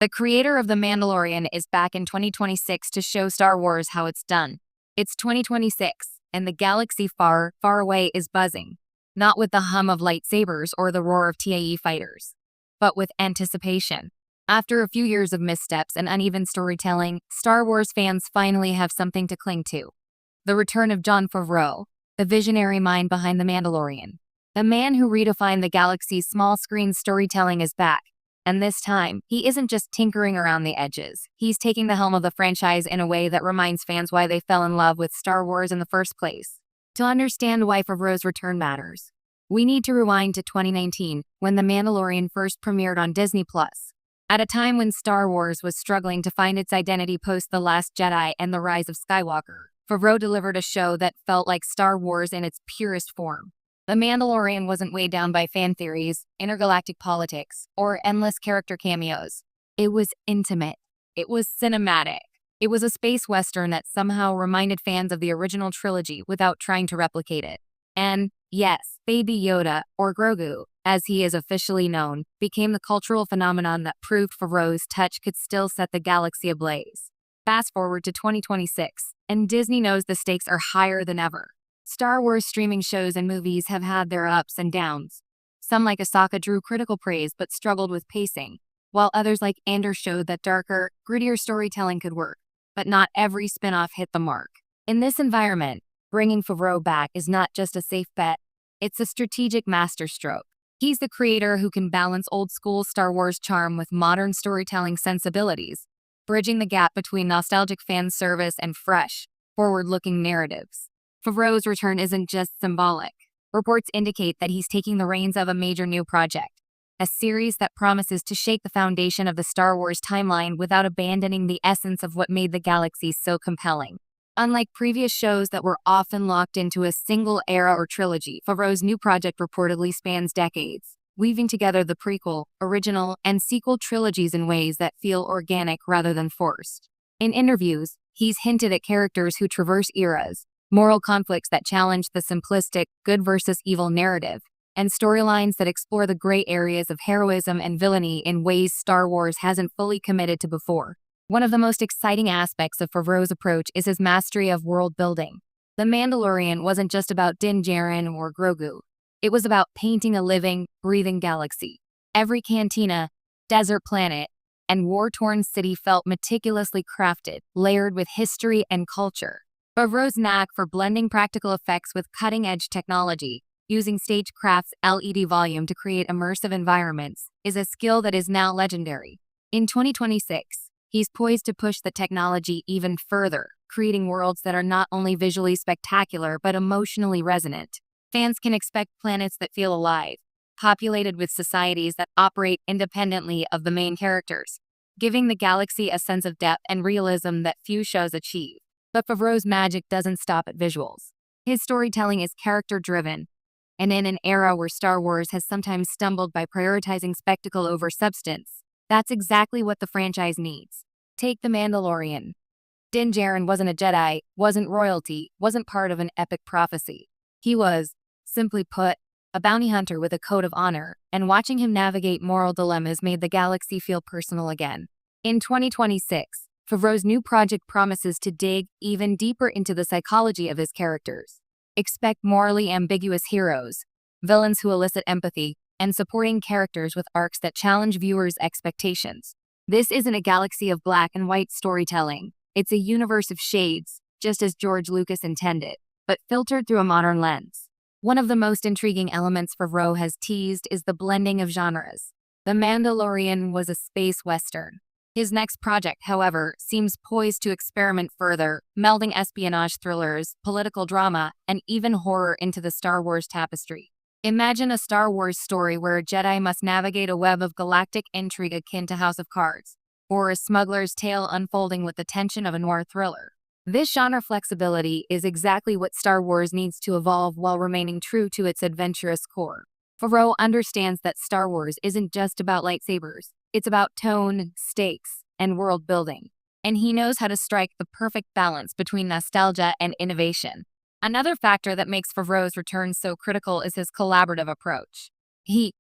The creator of The Mandalorian is back in 2026 to show Star Wars how it's done. It's 2026, and the galaxy far, far away is buzzing. Not with the hum of lightsabers or the roar of TAE fighters, but with anticipation. After a few years of missteps and uneven storytelling, Star Wars fans finally have something to cling to. The return of Jon Favreau, the visionary mind behind The Mandalorian. The man who redefined the galaxy's small-screen storytelling is back. And this time, he isn't just tinkering around the edges. He's taking the helm of the franchise in a way that reminds fans why they fell in love with Star Wars in the first place. To understand why Favreau's return matters, we need to rewind to 2019, when The Mandalorian first premiered on Disney+. At a time when Star Wars was struggling to find its identity post The Last Jedi and The Rise of Skywalker, Favreau delivered a show that felt like Star Wars in its purest form. The Mandalorian wasn't weighed down by fan theories, intergalactic politics, or endless character cameos. It was intimate. It was cinematic. It was a space western that somehow reminded fans of the original trilogy without trying to replicate it. And, yes, Baby Yoda, or Grogu, as he is officially known, became the cultural phenomenon that proved Favreau's touch could still set the galaxy ablaze. Fast forward to 2026, and Disney knows the stakes are higher than ever. Star Wars streaming shows and movies have had their ups and downs. Some like Ahsoka drew critical praise but struggled with pacing, while others like Andor showed that darker, grittier storytelling could work. But not every spin-off hit the mark. In this environment, bringing Favreau back is not just a safe bet, it's a strategic masterstroke. He's the creator who can balance old-school Star Wars charm with modern storytelling sensibilities, bridging the gap between nostalgic fan service and fresh, forward-looking narratives. Favreau's return isn't just symbolic. Reports indicate that he's taking the reins of a major new project, a series that promises to shake the foundation of the Star Wars timeline without abandoning the essence of what made the galaxy so compelling. Unlike previous shows that were often locked into a single era or trilogy, Favreau's new project reportedly spans decades, weaving together the prequel, original, and sequel trilogies in ways that feel organic rather than forced. In interviews, he's hinted at characters who traverse eras, moral conflicts that challenge the simplistic good versus evil narrative, and storylines that explore the gray areas of heroism and villainy in ways Star Wars hasn't fully committed to before. One of the most exciting aspects of Favreau's approach is his mastery of world building. The Mandalorian wasn't just about Din Djarin or Grogu. It was about painting a living, breathing galaxy. Every cantina, desert planet, and war-torn city felt meticulously crafted, layered with history and culture. Favreau's knack for blending practical effects with cutting-edge technology, using stagecraft's LED volume to create immersive environments, is a skill that is now legendary. In 2026, he's poised to push the technology even further, creating worlds that are not only visually spectacular but emotionally resonant. Fans can expect planets that feel alive, populated with societies that operate independently of the main characters, giving the galaxy a sense of depth and realism that few shows achieve. But Favreau's magic doesn't stop at visuals. His storytelling is character-driven, and in an era where Star Wars has sometimes stumbled by prioritizing spectacle over substance, that's exactly what the franchise needs. Take The Mandalorian. Din Djarin wasn't a Jedi, wasn't royalty, wasn't part of an epic prophecy. He was, simply put, a bounty hunter with a code of honor, and watching him navigate moral dilemmas made the galaxy feel personal again. In 2026, Favreau's new project promises to dig even deeper into the psychology of his characters. Expect morally ambiguous heroes, villains who elicit empathy, and supporting characters with arcs that challenge viewers' expectations. This isn't a galaxy of black and white storytelling. It's a universe of shades, just as George Lucas intended, but filtered through a modern lens. One of the most intriguing elements Favreau has teased is the blending of genres. The Mandalorian was a space western. His next project, however, seems poised to experiment further, melding espionage thrillers, political drama, and even horror into the Star Wars tapestry. Imagine a Star Wars story where a Jedi must navigate a web of galactic intrigue akin to House of Cards, or a smuggler's tale unfolding with the tension of a noir thriller. This genre flexibility is exactly what Star Wars needs to evolve while remaining true to its adventurous core. Favreau understands that Star Wars isn't just about lightsabers. It's about tone, stakes, and world building. And he knows how to strike the perfect balance between nostalgia and innovation. Another factor that makes Favreau's return so critical is his collaborative approach. He